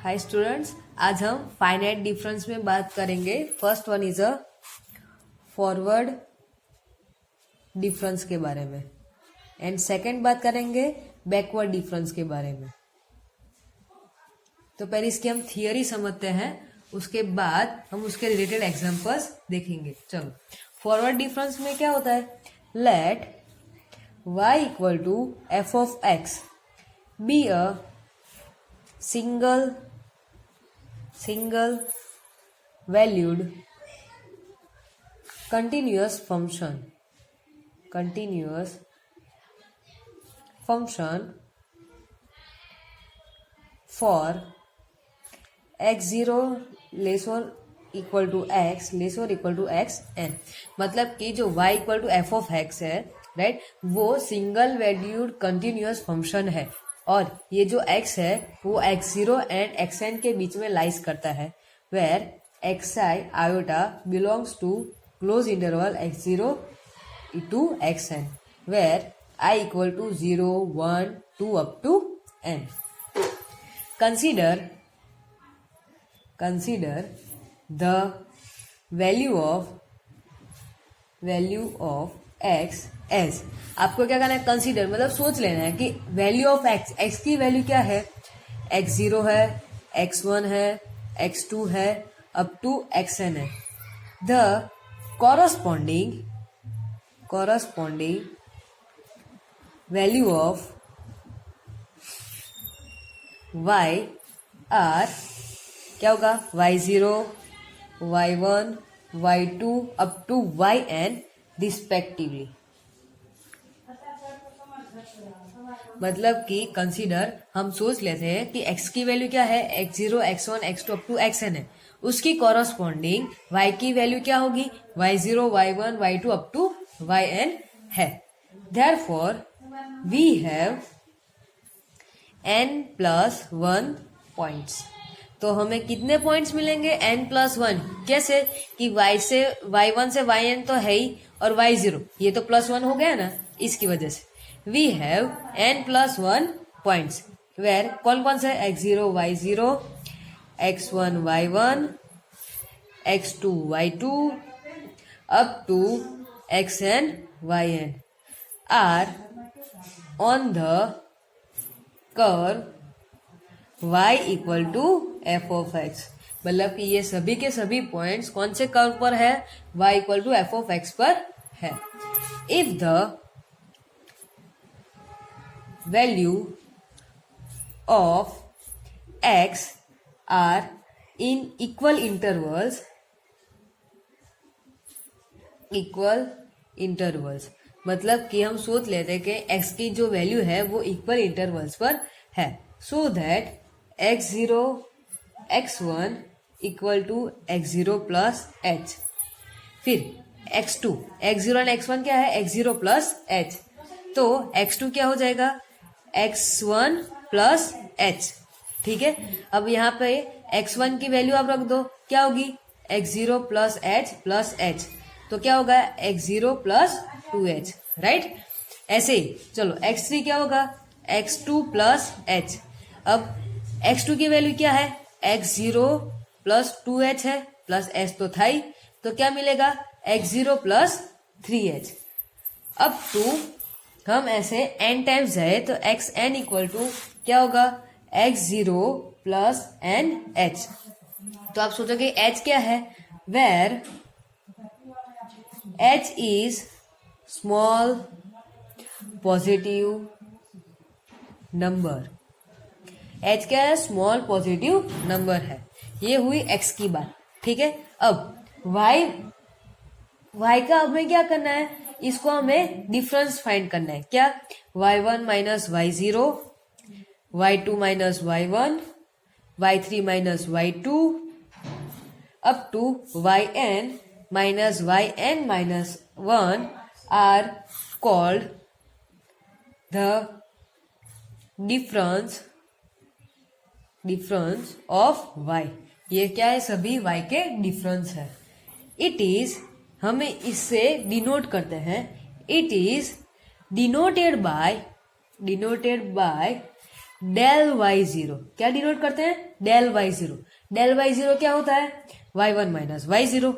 Hi students, आज हम finite difference में बात करेंगे। First one is a forward difference के बारे में एंड सेकंड बात करेंगे बैकवर्ड डिफरेंस के बारे में। तो पहले इसकी हम थियरी समझते हैं, उसके बाद हम उसके रिलेटेड एग्जांपल्स देखेंगे। चलो, फॉरवर्ड डिफरेंस में क्या होता है? Let y equal to f of x be a single valued continuous function for x0 less or equal to x n। मतलब कि जो y equal to f of x है, राइट, वो सिंगल वैल्यूड कंटिन्यूअस फंक्शन है और ये जो x है वो x0 एंड xn के बीच में लाइज करता है, where xi iota belongs to closed interval x0 to xn, where I equal to 0, 1, 2 up to n। consider the value of x as, आपको क्या करना है? कंसीडर मतलब सोच लेना है कि वैल्यू ऑफ एक्स की वैल्यू क्या है? x0 है, x1 है, x2 है, अप टू xn है। The corresponding value of y are क्या होगा? y0, y1, y2 up to yn respectively. मतलब कि कंसीडर हम सोच लेते हैं कि x की वैल्यू क्या है? x0, x1, x2 up to xn है, उसकी कॉरस्पॉन्डिंग y की वैल्यू क्या होगी? y0, y1, y2 up to yn है। Therefore we have n+1 points. तो हमें कितने पॉइंट्स मिलेंगे? n+1। कैसे कि y1 से yn तो है ही और y0 ये तो +1 हो गया ना, इसकी वजह से we have n+1 points, where कौन से? x0, y0, x1, y1, x2, y2 up to xn, yn are on the curve y equal to f of x. मतलब कि ये सभी के सभी पॉइंट्स कौन से कर्व पर है? y equal to f of x पर है। If the value of x are in equal intervals, मतलब कि हम सोच लेते हैं कि x की जो वैल्यू है वो इक्वल इंटरवल्स पर है, so that x0, x1 equal to x0 plus h। फिर x2, x0 एंड x1 क्या है? x0 प्लस h, तो x2 क्या हो जाएगा? x1 plus h। ठीक है, अब यहाँ पे x1 की वैल्यू आप रख दो, क्या होगी? x0 प्लस h, तो क्या होगा? x0 plus 2h, right. ऐसे ही चलो x3 क्या होगा? x2 plus h। अब x2 की वैल्यू क्या है? x0 प्लस 2h है, प्लस h तो था ही, तो क्या मिलेगा? x0 plus 3h। अब टू हम ऐसे n टाइम्स जाए तो xn इक्वल टू क्या होगा? x0 plus nh। तो आप सोचोगे h क्या है? Where h is small positive number. h क्या है? स्मॉल पॉजिटिव नंबर है। ये हुई x की बात, ठीक है। अब y का हमें क्या करना है? इसको हमें डिफरेंस फाइंड करना है। क्या? y1 minus y0, y2 minus y1, y3 minus y2 up to yn minus yn minus 1 are called the difference of y। ये क्या है? सभी y के डिफरेंस है। इट इज, हमें इससे डिनोट करते हैं, it is denoted by del y zero क्या डिनोट करते हैं, del y zero. Del y zero क्या होता है, y one minus y zero.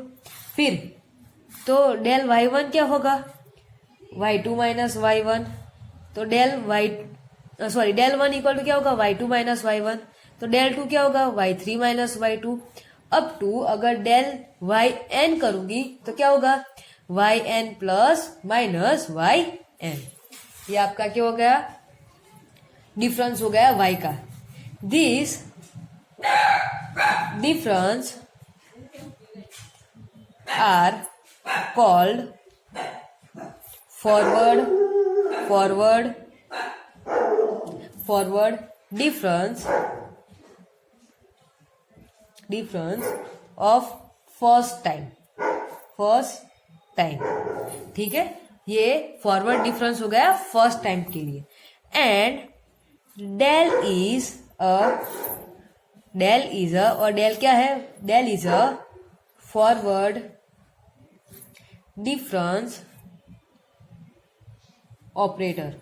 फिर तो डेल वाई वन क्या होगा, y two minus y one. तो डेल वन इक्वल टू क्या होगा, y two minus y one. तो डेल टू क्या होगा, y three minus y two. अब टू अगर डेल वाई एन करूंगी तो क्या होगा, y n plus minus y n. ये आपका क्या हो गया, डिफरेंस हो गया y का। This difference are called forward difference of first time. ठीक है, ये फॉरवर्ड डिफरेंस हो गया फर्स्ट टाइम के लिए। एंड डेल इज अ और डेल क्या है, del is a forward difference operator.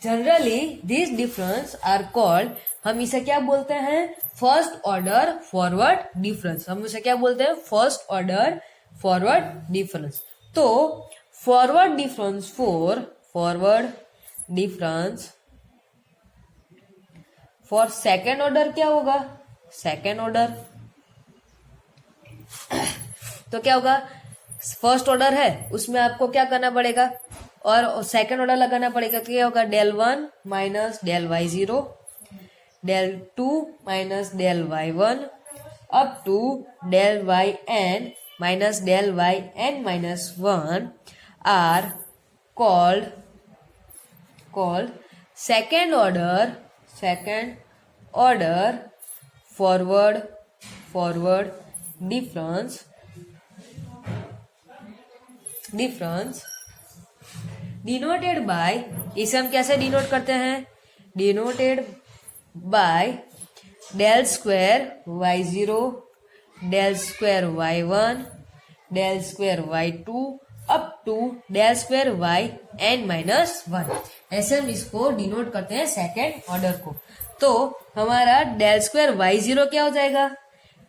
Generally this difference are called, हम इसे क्या बोलते हैं, फर्स्ट ऑर्डर फॉरवर्ड डिफरेंस। हम इसे क्या बोलते हैं, फर्स्ट ऑर्डर फॉरवर्ड डिफरेंस। तो forward difference for second order क्या होगा, सेकेंड ऑर्डर तो क्या होगा, फर्स्ट ऑर्डर है उसमें आपको क्या करना पड़ेगा, और सेकेंड ऑर्डर लगाना पड़ेगा। तो क्या होगा, del one minus del y zero, del two minus del y one, up to del y n minus del y n minus one are called second order forward difference denoted by, इसे हम कैसे denote करते हैं, denoted by del square y zero, del square y one, del square y two, up to del square y n minus one. ऐसे हम इसको denote करते हैं सेकेंड ऑर्डर को। तो हमारा डेल स्क्वायर वाई जीरो क्या हो जाएगा,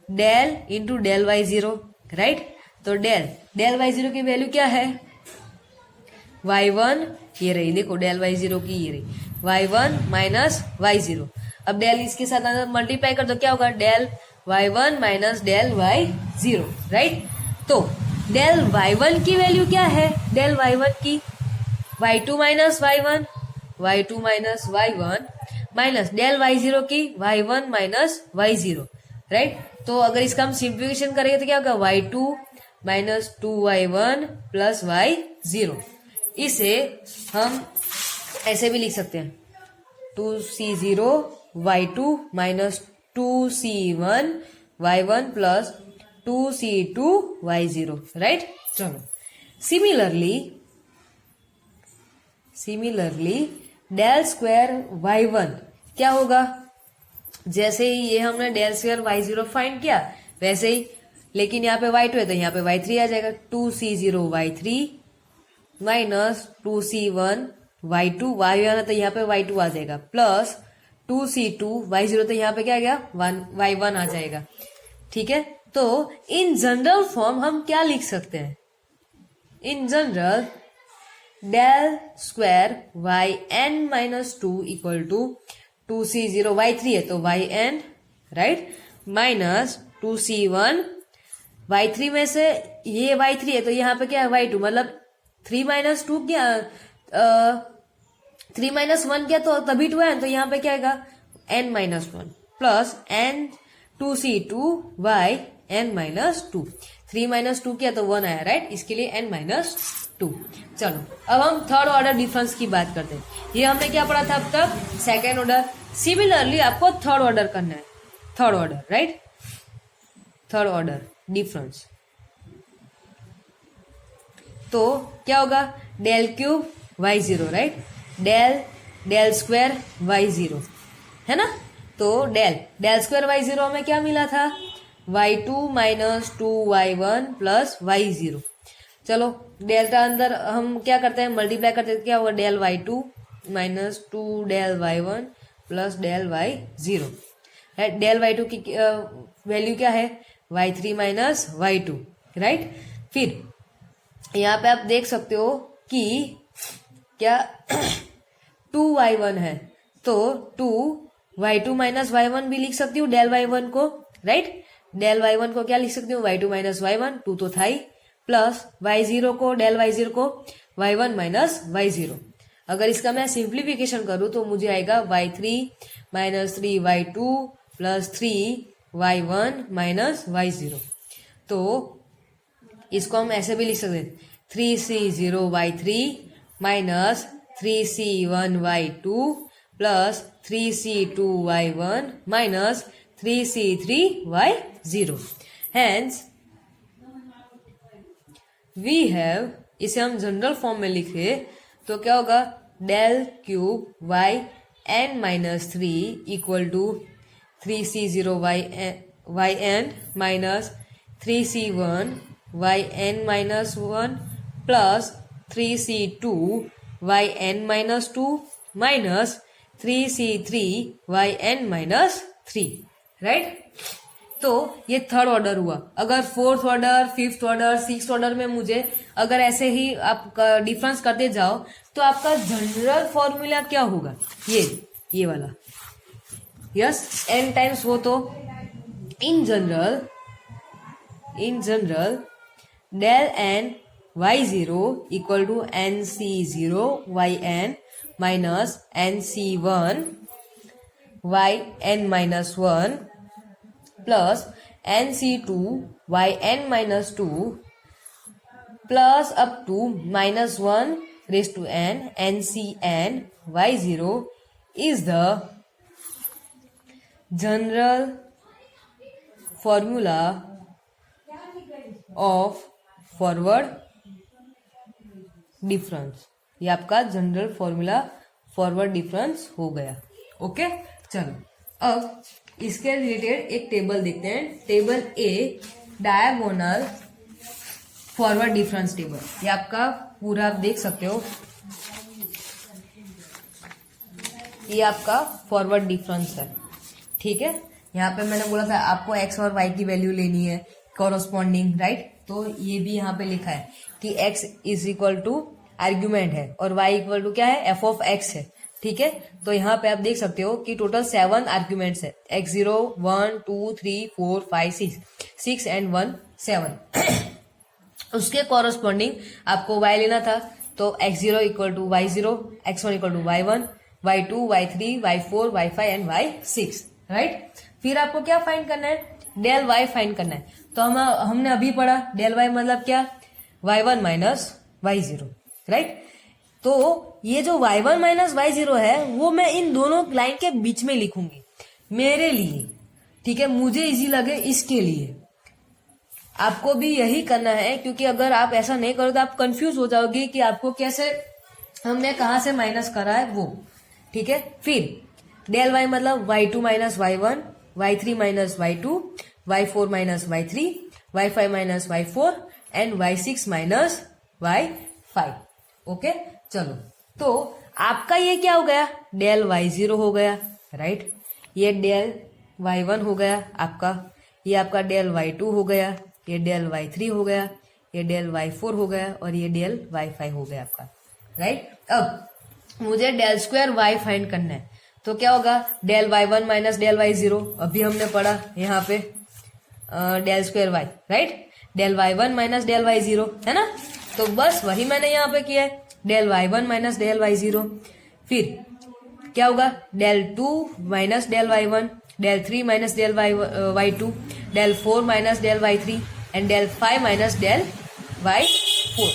del into del y zero, right. तो डेल वाई जीरो की वैल्यू क्या है, वाई वन, ये रही देखो डेल वाई जीरो की, ये रही y one minus y zero. अब डेल इसके साथ मल्टीप्लाई कर दो, क्या होगा, del y one minus del y zero, right. तो डेल वाई वन की वैल्यू क्या है, डेल वाई वन की y two minus y one, y two minus y one, minus del y zero की y one minus y zero, right. तो अगर इसका हम सिंप्लीफिकेशन करेंगे तो क्या होगा, y two minus two y one plus y zero. इसे हम ऐसे भी लिख सकते हैं, टू सी zero y two minus two सी one y one plus two सी टू वाई जीरो, राइट। चलो similarly del square y one क्या होगा, जैसे ही ये हमने del square y zero find किया वैसे ही, लेकिन यहाँ पे वाई टू है तो यहाँ पे वाई थ्री आ जाएगा, टू सी zero y three minus two सी one y two, y one है तो यहाँ पे वाई टू आ जाएगा, प्लस टू सी टू वाई जीरो, तो यहाँ पे क्या आ गया, वाई वन आ जाएगा, ठीक है। तो इन जनरल फॉर्म हम क्या लिख सकते हैं, in general del square y n minus two equal to two C zero y three है तो y n, right, minus two सी वन वाई थ्री में से ये वाई थ्री है तो यहाँ पे क्या है, वाई टू, मतलब थ्री माइनस टू क्या, थ्री माइनस वन क्या तो तभी टू है, तो यहाँ पे क्या आएगा, n minus one plus n two सी two y n minus two, three minus two किया तो वन आया, राइट, इसके लिए एन माइनस टू। चलो अब हम थर्ड ऑर्डर डिफरेंस की बात करते हैं। ये हमने क्या पढ़ा था अब तक, सेकेंड ऑर्डर। सिमिलरली आपको थर्ड ऑर्डर करना है, third order, right, third order difference. तो क्या होगा, del cube y zero, right, del square y zero, है ना। तो डेल स्क्वायर वाई जीरो हमें क्या मिला था, y two minus two y one plus y zero. चलो डेल्टा अंदर हम क्या करते हैं, मल्टीप्लाई करते हैं, क्या होगा del y two minus 2 del y one plus del y zero है। डेल वाई टू की वैल्यू क्या है, y three minus y two, right. फिर यहाँ पे आप देख सकते हो कि क्या 2y1 है, तो 2y2 माइनस y1 भी लिख सकती हूँ डेल y1 को, राइट। डेल y1 को क्या लिख सकती हूँ, y2 माइनस y1, 2 तो था ही, प्लस y0 को, डेल y0 को y1 माइनस y0। अगर इसका मैं सिंप्लीफिकेशन करूँ तो मुझे आएगा y3 minus 3y2 plus 3y1 minus y0। तो इसको हम ऐसे भी लिख सकते हैं 3c0y3 minus 3c1y2 plus 3c2y1 minus 3c3y0। Hence we have, इसे हम जनरल फॉर्म में लिखे तो क्या होगा, del cube y n minus 3 equal to 3c0y n minus 3c1 y n minus 1 plus 3c2 y n minus 2 minus 3c3 y n minus 3, right. तो ये third order हुआ। अगर fourth order, fifth order, sixth order में मुझे अगर ऐसे ही आप difference करते जाओ तो आपका जनरल फॉर्मूला क्या होगा, ये वाला, यस, n टाइम्स वो। तो in general del n y zero equal to n c zero y n minus n c one y n minus one plus n c two y n minus two plus up to minus one raise to n c n y zero is the general formula of forward difference। ये आपका general formula forward difference हो गया। Okay, चलो अब इसके related एक table देखते हैं। Table a, diagonal forward difference table. ये आपका पूरा आप देख सकते हो, ये आपका फॉरवर्ड डिफरेंस है, ठीक है। यहाँ पे मैंने बोला था आपको एक्स और वाई की वैल्यू लेनी है कॉरस्पॉन्डिंग, राइट। तो ये भी यहाँ पे लिखा है कि x is equal to argument है और वाई इक्वल टू क्या है, एफ ऑफ एक्स है, ठीक है। तो यहाँ पे आप देख सकते हो कि टोटल 7 आर्ग्यूमेंट्स है, x0 1 2 3 4 5 6 एंड 1 7 उसके कॉरस्पॉन्डिंग आपको y लेना था। तो x0 equal to y0, x1 equal to y1, y2, y3, y4, y5 and y6, right. फिर आपको क्या फाइंड करना है, डेल y फाइंड करना है। तो हमने अभी पढ़ा डेल y मतलब क्या, y1 माइनस y0, राइट। तो ये जो y1 माइनस y0 है वो मैं इन दोनों लाइन के बीच में लिखूंगी मेरे लिए, ठीक है, मुझे इजी लगे इसके लिए। आपको भी यही करना है, क्योंकि अगर आप ऐसा नहीं करो तो आप कंफ्यूज हो जाओगे कि आपको कैसे, हमने कहाँ से माइनस करा है वो, ठीक है। फिर डेल y मतलब y2 minus y1, y3 minus y2, y4 minus y3, y5 minus y4 and y6 minus y5। Okay, चलो तो आपका ये क्या हो गया, डेल y0 हो गया, राइट। ये डेल y1 हो गया आपका, ये आपका डेल y2 हो गया, ये डेल y3 हो गया, ये डेल y4 हो गया और ये डेल y5 हो गया आपका, राइट। अब मुझे डेल स्क्वायर y फाइंड करना है, तो क्या होगा, del y1 minus del y0, अभी हमने पढ़ा यहाँ पे del square y, right. Del y1 minus del y0 है ना, तो बस वही मैंने यहाँ पे किया है, del y1 minus del y0। फिर क्या होगा, del 2 minus del y1, del 3 minus del y2, del 4 minus del y3 and del 5 minus del y4,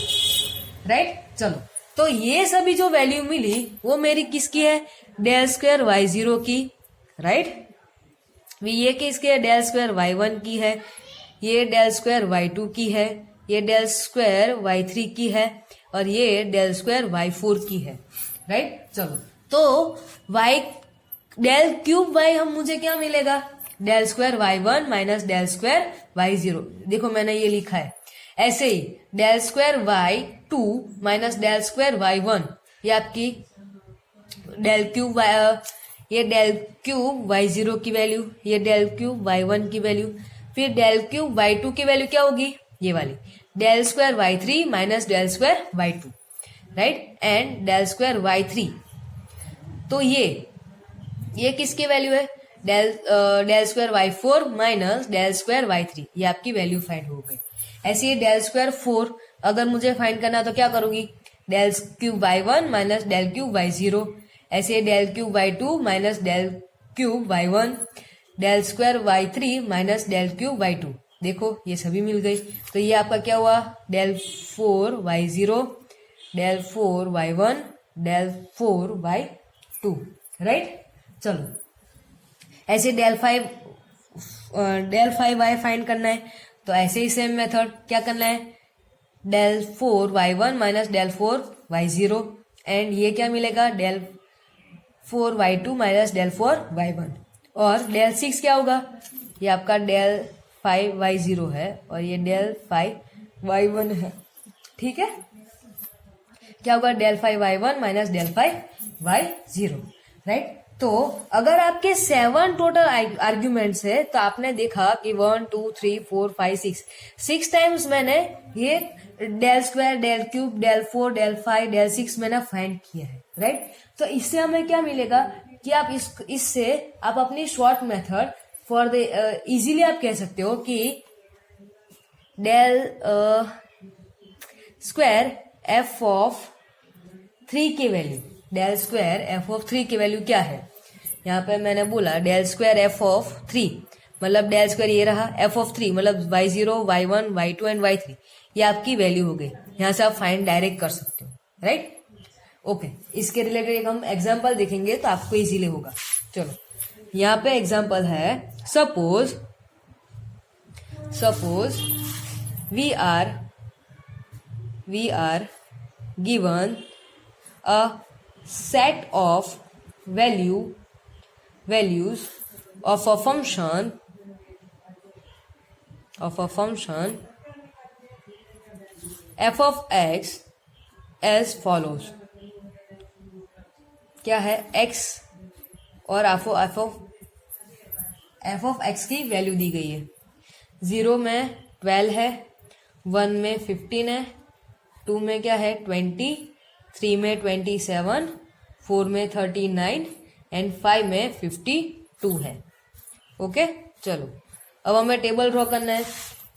right. चलो तो ये सभी जो वैल्यू मिली वो मेरी किसकी है, डेल स्क्वायर y0 की, राइट। ये किसकी है, डेल स्क्वायर y1 की है, ये डेल स्क्वायर y2 की है, ये डेल स्क्वायर y3 की है और ये डेल स्क्वायर y4 की है, राइट। चलो तो y डेल क्यूब y हम मुझे क्या मिलेगा, del square y1 minus del square y0। देखो मैंने ये लिखा है ऐसे ही del square y two minus del square y one, ये आपकी डेल क्यूब ये डेल क्यूब वाई जीरो की वैल्यू, ये डेल क्यूब वाई वन की वैल्यू, फिर डेल क्यूब वाई टू की वैल्यू क्या होगी, ये वाली del square y three minus del square y two, right, and del square y three. तो ये किसकी वैल्यू है, del square y four minus del square y three, ये आपकी वैल्यू फाइंड हो गई। ऐसे ही डेल स्क्वायर फोर अगर मुझे फाइंड करना तो क्या करूंगी, del cube y one minus del cube y zero, ऐसे del cube y two minus del cube y one, del square y three minus del cube y two. देखो ये सभी मिल गई, तो ये आपका क्या हुआ, del four y zero, del four y one, del four y two, right. चलो ऐसे डेल फाइव वाई फाइंड करना है, तो ऐसे ही सेम मेथड क्या करना है, del four y one minus del four y zero, and ये क्या मिलेगा, del four y two minus del four y one, और डेल सिक्स क्या होगा, ये आपका डेल फाइव वाई जीरो है और ये डेल फाइव वाई वन है, ठीक है। क्या होगा, del five y one minus del five y zero, right. तो अगर आपके 7 टोटल आर्ग्यूमेंट्स है तो आपने देखा कि 1 2 3 4 5 6 टाइम्स मैंने ये del square, del cube, del four, del five, del six मैंने फाइंड किया है, राइट। तो इससे हमें क्या मिलेगा कि आप इससे आप अपनी short method for the easily आप कह सकते हो कि del square f of three की value, del square f of three की वैल्यू क्या है, यहाँ पे मैंने बोला del square f of three, मतलब डेल स्क्वायर ये रहा, एफ ऑफ थ्री मतलब y zero, y one, y two and y three, ये आपकी वैल्यू हो गई। यहाँ से आप फाइंड डायरेक्ट कर सकते हो, राइट। ओके, इसके रिलेटेड एक हम एग्जाम्पल देखेंगे तो आपको इजीली होगा। चलो यहाँ पे एग्जाम्पल है, suppose we are given a set of values of a function f of x as follows। क्या है, x और f of x की वैल्यू दी गई है। 0 में 12 है, 1 में 15 है, 2 में क्या है 20, 3 में 27, 4 में 39 एंड 5 में 52 है। ओके, चलो अब हमें टेबल ड्रॉ करना है।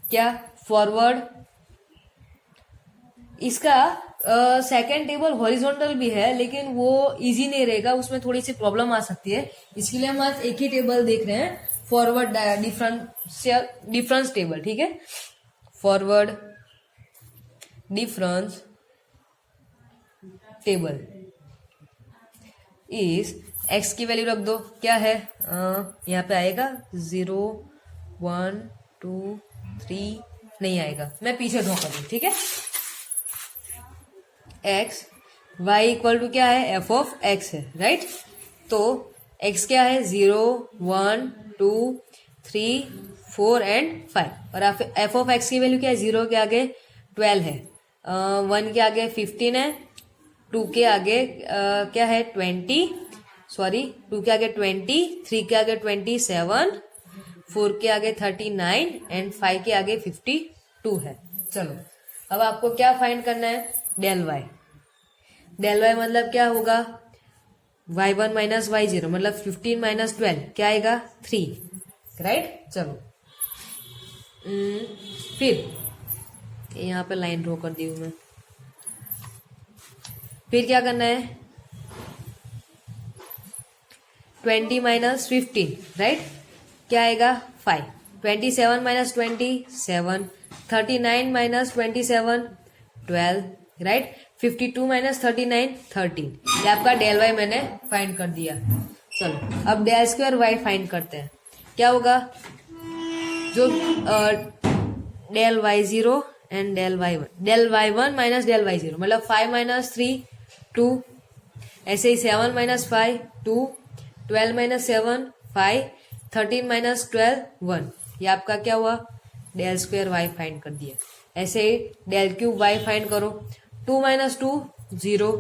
क्या, फॉरवर्ड, इसका सेकेंड टेबल हॉरिजॉन्टल भी है लेकिन वो इजी नहीं रहेगा, उसमें थोड़ी सी प्रॉब्लम आ सकती है, इसके लिए हम आज एक ही टेबल देख रहे हैं, फॉरवर्ड डिफरेंस टेबल, ठीक है। Forward difference table is, x की वैल्यू रख दो, क्या है यहाँ पे आएगा 0 1 2 3, नहीं आएगा, मैं पीछे ड्रॉ कर दूँ, ठीक है। एक्स, वाई इक्वल टू क्या है, एफ ऑफ एक्स है, राइट। तो एक्स क्या है 0 1 2 3 4 एंड 5, और एफ ऑफ एक्स की वैल्यू क्या है, 0 के आगे 12 है, 1 के आगे 15 है, 2 के आगे क्या है 20, 2 के आगे 20, 3 के आगे 27, 4 के आगे 39 एंड 5 के आगे 52 है। चलो अब आपको क्या फाइंड करना है, डेल वाई मतलब क्या होगा, y1 माइनस y0 मतलब 15 माइनस 12 क्या आएगा 3, राइट। चलो फिर यहाँ पे लाइन ड्रॉ कर दी हूं मैं, फिर क्या करना है 20 माइनस 15, राइट, क्या आएगा 5, 27 माइनस 27, 39 माइनस 27 12, राइट, 52 माइनस 39 13, ये आपका डेल वाई मैंने फाइंड कर दिया। चलो अब डेल स्क्वायर वाई फाइंड करते हैं, क्या होगा, जो del y zero and del y one minus del y zero मतलब 5 माइनस 3 2, ऐसे ही 7 माइनस 5 2, 12 माइनस 7 5, 13 माइनस 12 1, ये आपका क्या हुआ, डेल स्क्वायर वाई फाइंड कर दिया। ऐसे ही डेल क्यूब वाई फाइंड करो, 2 माइनस 2 0,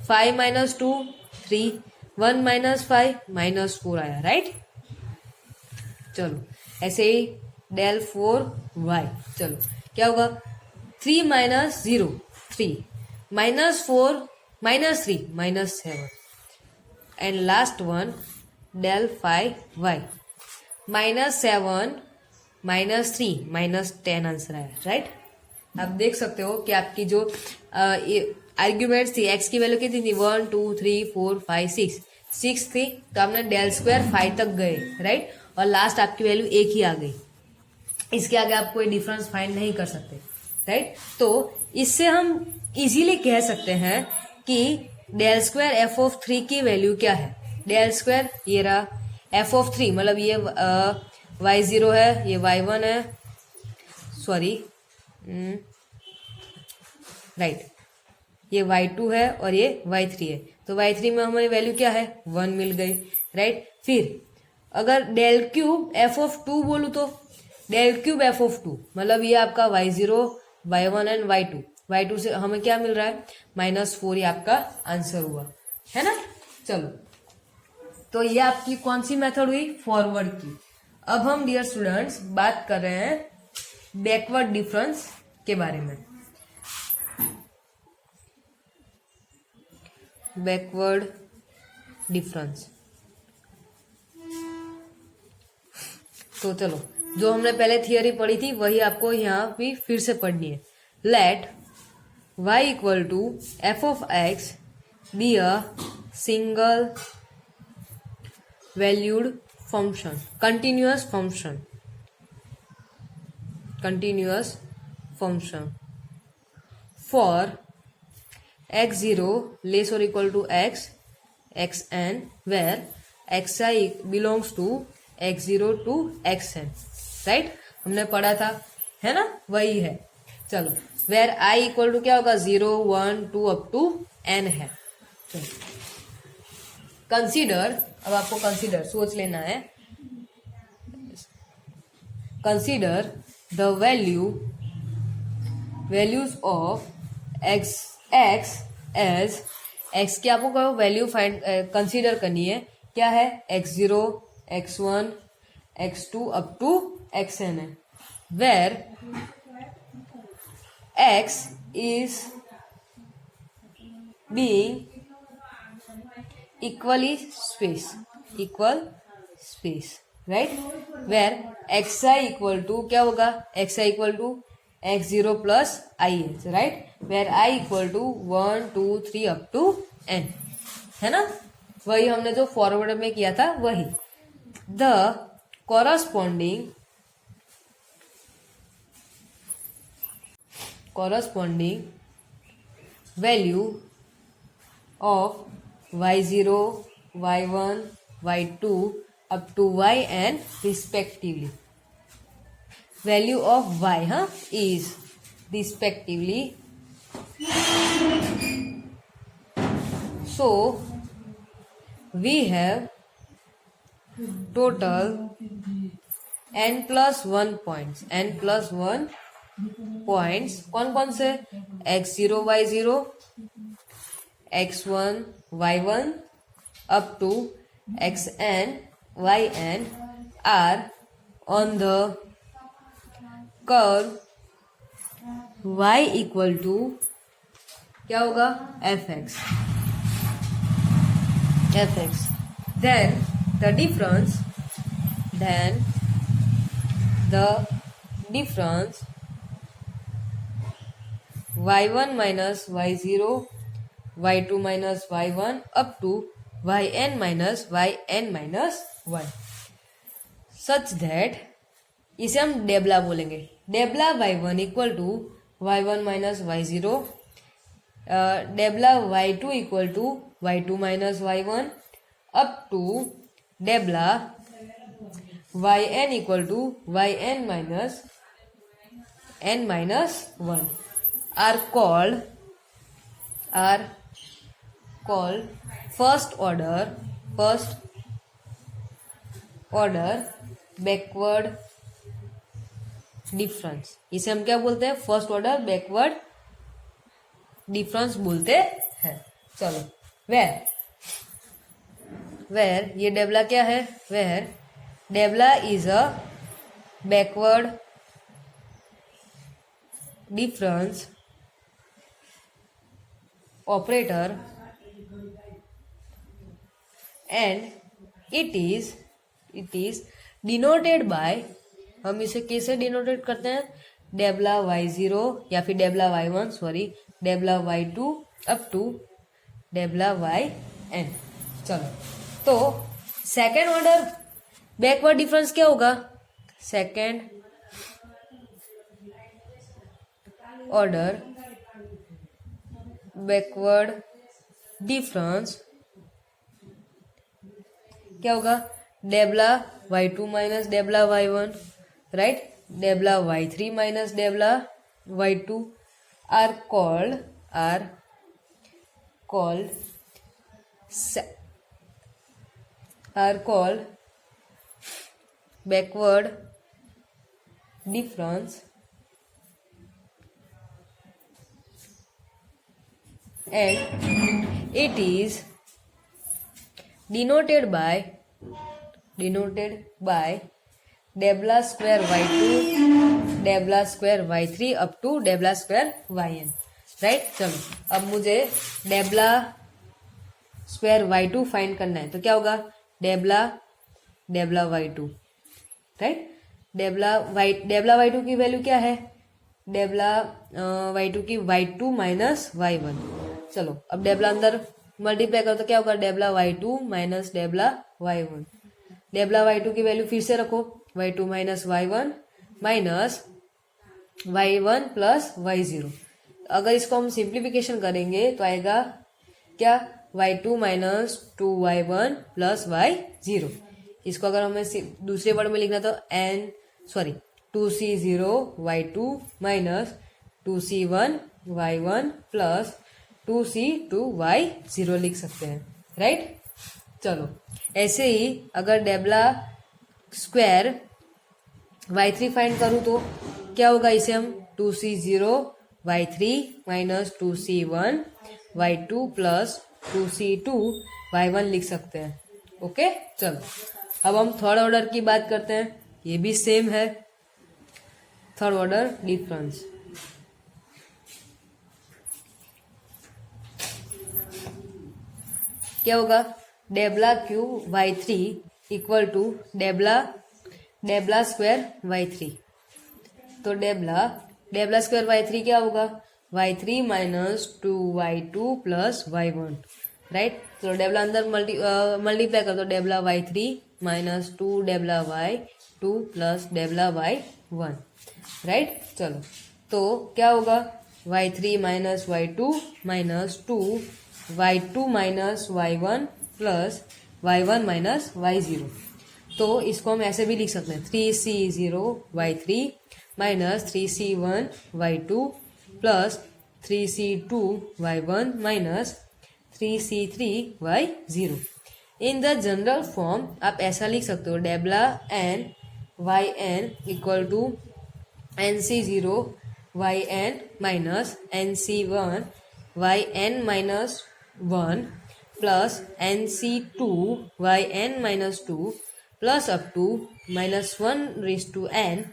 5 माइनस 2 3, 1 माइनस 5 माइनस 4 आया, राइट। चलो ऐसे ही डेल 4 वाई, चलो क्या होगा, 3 minus 0 3, minus 4 minus 3 minus 7, and last one del 5 y, minus 7 minus 3 minus 10 answer आया, राइट। आप देख सकते हो कि आपकी जो आर्ग्यूमेंट्स थी, एक्स की वैल्यू कितनी थी, 1 2 3 4 5 6 थी, तो आपने डेल स्क्वायर 5 तक गए, राइट, और लास्ट आपकी वैल्यू एक ही आ गई। इसके आगे आप कोई डिफरेंस फाइंड नहीं कर सकते, राइट। तो इससे हम इजीली कह सकते हैं कि डेल स्क्वायर एफ ऑफ 3 की वैल्यू क्या है। डेल स्क्वायर ये रहा, एफ ऑफ 3 मतलब ये y0 है, ये y1 है, सॉरी राइट, ये y2 है और ये y3 है। तो y3 में हमारी वैल्यू क्या है, 1 मिल गई, राइट। फिर अगर डेल क्यूब एफ ऑफ 2 बोलूं तो डेल क्यूब एफ ऑफ 2 मतलब ये आपका y0 y1 एंड y2 से हमें क्या मिल रहा है, -4, ये आपका आंसर हुआ, है ना। चलो तो ये आपकी कौन सी मेथड हुई, फॉरवर्ड की। अब हम डियर स्टूडेंट्स बात कर रहे हैं बैकवर्ड डिफरेंस के बारे में। बैकवर्ड डिफरेंस, तो चलो जो हमने पहले थियरी पढ़ी थी वही आपको यहाँ भी फिर से पढ़नी है। Let y equal to f of x be a single valued function, continuous function for x0 less or equal to xn where xi belongs to x0 to xn, right, हमने पढ़ा था, है ना, वही है। चलो वेर i इक्वल टू क्या होगा, 0 1 2 अप टू n है। कंसीडर, अब आपको कंसीडर सोच लेना है, consider the values of x as x की आपको वैल्यू फाइंड कंसीडर करनी है, क्या है, x0 x1 x2 up to xn है, where x is being equal space, right, where xi equal to क्या होगा, xi equal to x0 plus IH, right, where i equal to 1 2 3 up to n, है ना, वही हमने जो forward में किया था वही। The corresponding value of y0 y1 y2 up to yn respectively, value of y is respectively, so we have total n plus 1 points, कौन कौन से, x0 y0 x1 y1 up to xn yn are on the curve y equal to क्या होगा, fx, then the difference y1 minus y0 y2 minus y1 up to yn minus 1 such that, इसे हम nabla बोलेंगे, nabla y1 equal to y1 minus y0, nabla y2 equal to y2 minus y1 up to nabla yn equal to yn minus n minus 1 are called first order backward difference, इसे हम क्या बोलते हैं? First order backward difference बोलते हैं। चलो, where ये nabla क्या है? Where nabla is a backward difference operator and it is denoted by, हम इसे कैसे डिनोटेट करते हैं? डेबला y0 या फिर nabla y1, sorry nabla y2 up to nabla yn। चलो, तो सेकेंड ऑर्डर बैकवर्ड डिफरेंस क्या होगा? सेकेंड ऑर्डर बैकवर्ड डिफरेंस क्या होगा? Nabla y2 minus डेबला y1, right? डेबला y3 minus डेबला y2 are called backward difference and it is denoted by nabla square y2 nabla square y3 up to nabla square yn, right? चलो, अब मुझे डेबला square y2 find करना है, तो क्या होगा? Nabla y2, right? डेबला y2 की value क्या है? डेबला y2 की y2 माइनस y1। चलो, अब डेबला अंदर मल्टीप्लाई करो तो क्या होगा? Nabla y2 minus डेबला y1। डेबला y2 की वैल्यू फिर से रखो, y2 minus y1 minus y1 plus y0। अगर इसको हम सिंप्लीफिकेशन करेंगे तो आएगा क्या? y2 minus 2y1 plus y0। इसको अगर हमें दूसरे वर्ड में लिखना तो 2c0 y2 minus 2c1 y1 plus 2c2 y0 लिख सकते हैं, राइट? चलो, ऐसे ही अगर डेबला स्क्वायर y3 फाइंड करूं तो क्या होगा? इसे हम 2c0 y3 minus 2c1 y2 plus 2c2 y1 लिख सकते हैं। ओके, चलो, अब हम थर्ड ऑर्डर की बात करते हैं। ये भी सेम है, थर्ड ऑर्डर डिफरेंस। क्या होगा? Nabla cube y3 equal to nabla square y3। तो डेबला स्क्वायर y3 क्या होगा? y3 minus 2y2 plus y1, right? तो डेबला अंदर मल्टीप्लाई कर दो, nabla y3 minus 2 nabla y2 plus nabla y1, right? चलो, तो क्या होगा? y3 minus y2 minus 2 y2 minus y1 plus y1 minus y0। तो इसको हम ऐसे भी लिख सकते हैं, 3c0 y3 minus 3c1 y2 plus 3c2 y1 minus 3c3 y0। In the general form आप ऐसा लिख सकते हो, डेबला n yn equal to nc0 yn minus nc1 yn minus 1 plus nc2 yn minus 2 plus up to minus 1/n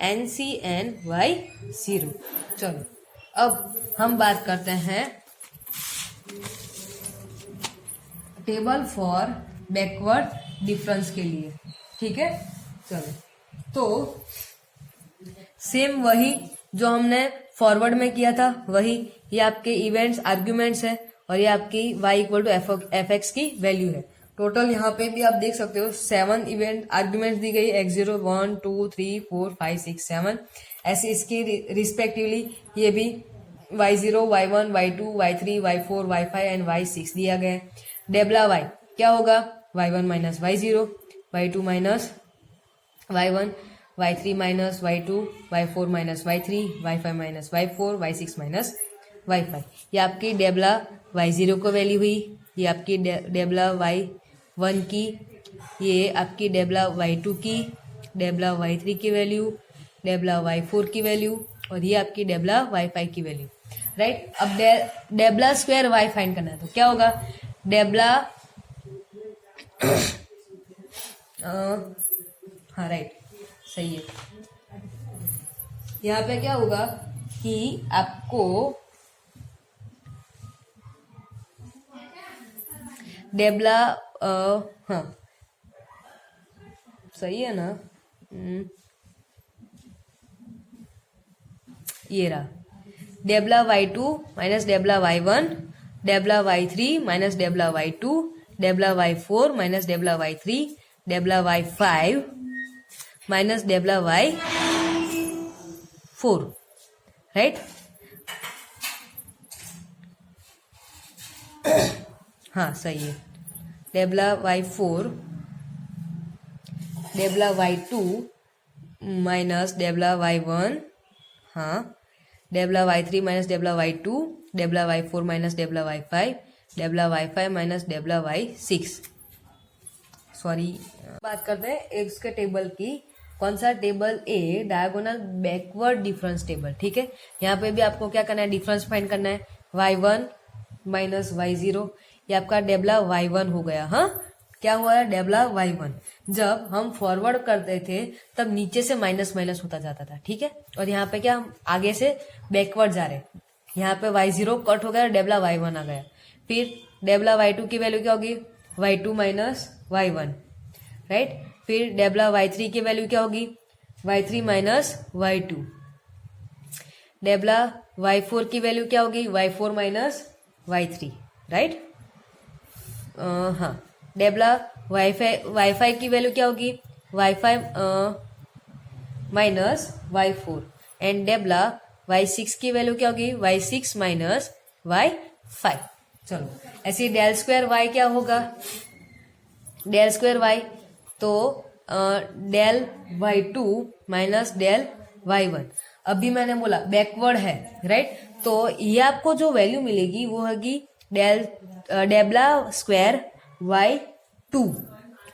ncn y0। चलो, अब हम बात करते हैं टेबल फॉर बैकवर्ड डिफरेंस के लिए, ठीक है? चलो, तो सेम वही जो हमने फॉरवर्ड में किया था वही, ये आपके इवेंट्स आर्ग्यूमेंट्स है और ये आपकी y equal to f x की वैल्यू है। टोटल यहाँ पे भी आप देख सकते हो 7 इवेंट आर्ग्यूमेंट्स दी गई, x0 1 2 3 4 5 6 7, ऐसे इसकी रिस्पेक्टिवली ये भी y0 y1 y2 y3 y4 y5 and y6 दिया गया है। डेबला y क्या होगा? y1 minus y0 y2 minus y1 y3 minus y2 y4 minus y3 y5 minus y4 y6 minus y5। ये आपकी डेबला y0 को वैल्यू हुई, ये आपकी डेबला y1 की, ये आपकी डेबला y2 की, डेबला y3 की वैल्यू, डेबला y4 की वैल्यू और ये आपकी डेबला y5 की वैल्यू, राइट। अब डेबला स्क्वायर y फाइंड करना है तो क्या होगा, डेबला हाँ राइट, सही है। यहाँ पे क्या होगा कि आपको डेबला हाँ सही है ना, ये रहा nabla y2 minus डेबला y1, nabla y3 minus डेबला y2, डेबला y4 minus nabla y3, nabla y5 minus nabla y4, right. हाँ सही है, डेबला y4 डेबला y2 माइनस डेबला y1, हाँ डेबला y3 minus डेबला y2, डेबला y4 minus डेबला y5, डेबला y5 माइनस डेबला y6। सॉरी, बात करते हैं इसके टेबल की। कौन सा table, a diagonal backward difference table, ठीक है। यहाँ पे भी आपको क्या करना है, डिफरेंस फाइंड करना है। y1 माइनस y0, ये आपका डेबला y1 हो गया। हाँ क्या हुआ है, डेबला y1। जब हम फॉरवर्ड करते थे तब नीचे से माइनस माइनस होता जाता था, ठीक है। और यहाँ पे क्या, हम आगे से बैकवर्ड जा रहे हैं। यहाँ पे y0 कट हो गया, डेबला y1 आ गया। फिर डेबला y2 की वैल्यू क्या होगी, y2 माइनस y1, राइट। फिर डेबला y3 की वैल्यू क्या होगी, y3 माइनस y2। डेबला y4 की वैल्यू क्या होगी, y4 माइनस y3, राइट। हाँ डेबला y5 की वैल्यू क्या होगी, y5 minus y4। And डेबला y6 की वैल्यू क्या होगी, y6 माइनस y5। चलो ऐसे डेल स्क्वायर y क्या होगा, डेल स्क्वायर y तो del y2 minus del y1। अभी मैंने बोला बैकवर्ड है, राइट। तो ये आपको जो वैल्यू मिलेगी वो होगी डेबला स्क्वायर y2।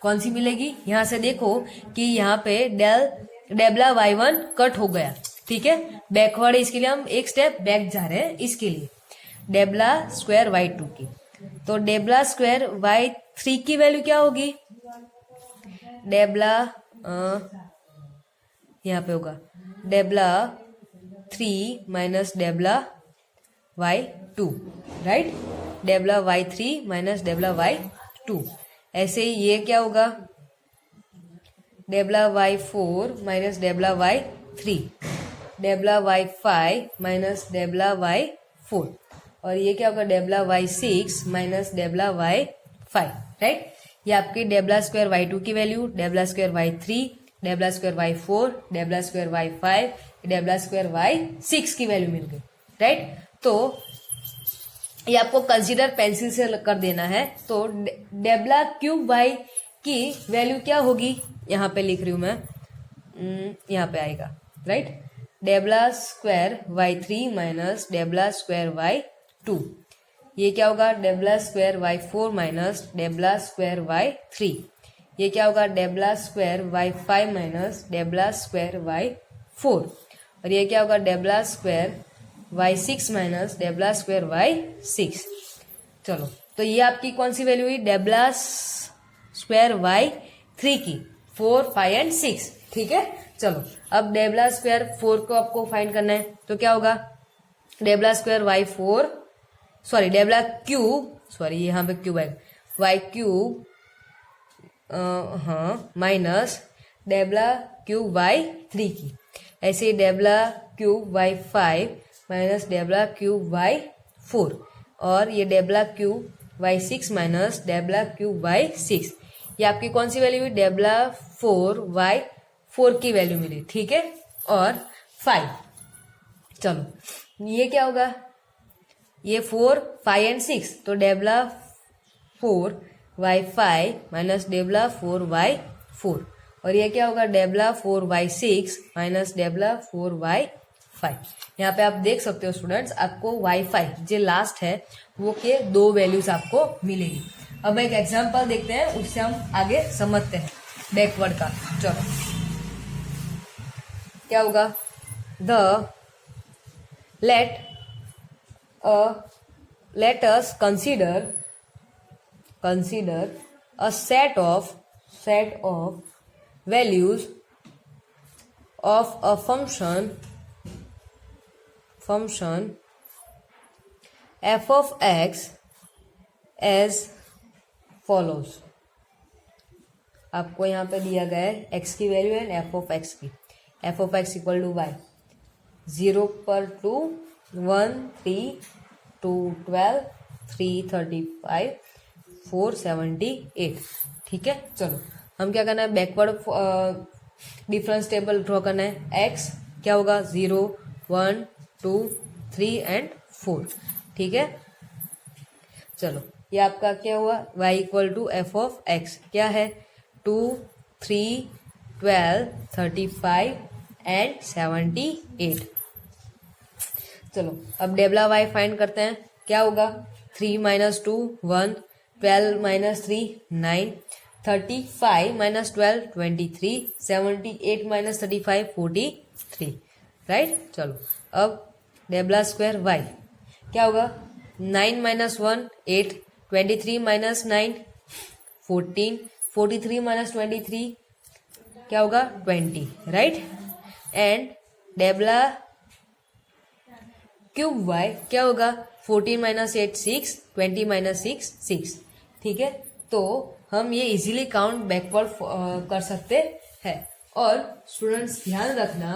कौन सी मिलेगी, यहां से देखो कि यहाँ पे डेबला y1 कट हो गया, ठीक है। बैकवर्ड है, इसके लिए हम एक स्टेप बैक जा रहे हैं। इसके लिए डेबला स्क्वायर y2 की, तो डेबला स्क्वायर y3 की वैल्यू क्या होगी, डेबला यहाँ पे होगा डेबला 3 minus डेबला y2, right. डेबला y3 minus डेबला y2। ऐसे ही ये क्या होगा, डेबला y4 minus nabla y3, nabla y5 minus nabla y4। और ये क्या होगा, डेबला y6 माइनस डेबला y5, राइट। ये आपकी डेबला स्क्वायर y2 की वैल्यू, डेबला स्क्वायर y3, डेबला स्क्वायर y4, डेबला स्क्वायर y5, डेबला स्क्वायर y6 की वैल्यू मिल गई, राइट। तो ये आपको कंसीडर पेंसिल से कर देना है। तो डेबला क्यूब y की वैल्यू क्या होगी, यहाँ पे लिख रही हूं मैं, यहाँ पे आएगा, राइट। डेबला स्क्वायर y3 माइनस डेबला स्क्वायर y2। ये क्या होगा, डेबला स्क्वायर y4 माइनस डेबला स्क्वायर y3। ये क्या होगा, डेबला स्क्वायर y5 माइनस डेबला स्क्वायर y4। और ये क्या होगा, डेबला स्क्वायर y6 माइनस डेबला स्क्वायर y6। चलो तो ये आपकी कौन सी वैल्यू हुई, डेबला स्क्वायर y3 की 4, 5 एंड 6, ठीक है। चलो अब डेबला स्क्वायर 4 को आपको फाइंड करना है, तो क्या होगा, डेबला स्क्वायर y4 सॉरी डेबला क्यूब, सॉरी यहाँ पे क्यूब आएगा, y क्यूब हाँ माइनस डेबला क्यूब y3 की। ऐसे ही डेबला क्यूब y5 माइनस डेबला क्यूब y4। और ये डेबला क्यूब y6 माइनस डेबला क्यूब y6। ये आपकी कौन सी वैल्यू हुई, डेबला 4y4 की वैल्यू मिली, ठीक है। और 5, चलो ये क्या होगा, ये 4, 5 एंड 6, तो डेबला 4y5 माइनस डेबला 4y4। और ये क्या होगा, डेबला 4y6 माइनस डेबला 4y5। यहाँ पे आप देख सकते हो स्टूडेंट्स, आपको y5 जो लास्ट है वो के 2 वैल्यूज आपको मिलेगी। अब एक एग्जांपल देखते हैं, उससे हम आगे समझते हैं बैकवर्ड का। चलो क्या होगा, the let us consider a set of values of a function f of x as follows. आपको यहाँ पे दिया गया है x की वैल्यू एंड f of x की. f of x equal to y 0 पर 2 1 3 2 12 3 35 4 78. ठीक है, चलो हम क्या करना है, बैकवर्ड डिफरेंस टेबल ड्रॉ करना है. x क्या होगा 0 1 2 3 एंड 4. ठीक है, चलो ये आपका क्या हुआ, y equal to f of x क्या है 2 3 12 35 एंड 78. चलो अब डेबला y फाइंड करते हैं. क्या होगा 3 minus 2 1 12 minus 3 9 35 minus 12 23 78 minus 35 43. Right, चलो अब डेबला स्क्वायर y क्या होगा 9 माइनस 1 8 23 माइनस 9 14 43 माइनस 23 क्या होगा 20. राइट, एंड डेबला क्यूब y क्या होगा 14 माइनस 8 6 20 माइनस 6 6. ठीक है, तो हम ये इजीली काउंट बैकवर्ड कर सकते हैं. और स्टूडेंट्स ध्यान रखना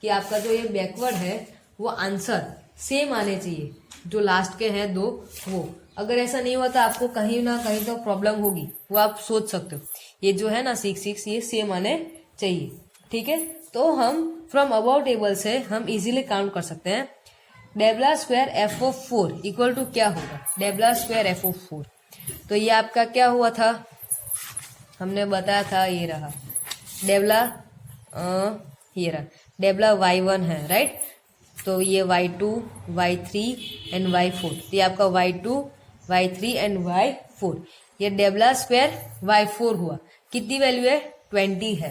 कि आपका जो ये बैकवर्ड है वो आंसर सेम आने चाहिए, जो लास्ट के हैं दो वो. अगर ऐसा नहीं हुआ तो आपको कहीं ना कहीं तो प्रॉब्लम होगी, वो आप सोच सकते हो. ये जो है ना 6 6 ये सेम आने चाहिए. ठीक है, तो हम फ्रॉम अबाउट टेबल से हम इजीली काउंट कर सकते हैं. डेबला square f of 4 equal to क्या होगा, डेबला स्क्वायर एफ ऑफ 4. तो ये आपका क्या हुआ था, हमने बताया था, ये रहा डेबला, ये रहा डेबला y1 है. राइट, तो ये y2 y3 एंड y4. ये आपका y2 y3 एंड y4. ये डेबला स्क्वायर y4 हुआ. कितनी वैल्यू है 20 है.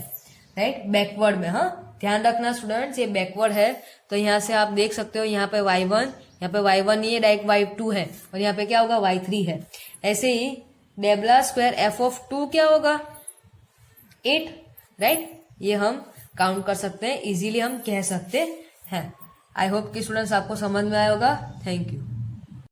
राइट, बैकवर्ड में. हाँ, ध्यान रखना स्टूडेंट्स, ये बैकवर्ड है. तो यहाँ से आप देख सकते हो, यहाँ पे y1, यहाँ पे y1 नहीं है, डायरेक्ट y2 है, और यहाँ पे क्या होगा y3 है. ऐसे ही डेबला स्क्वायर f ऑफ 2 क्या होगा 8. राइट, ये हम काउंट कर सकते हैं, इजीली हम कह सकते हैं. आई होप कि स्टूडेंट्स आपको समझ में आया होगा. Thank you.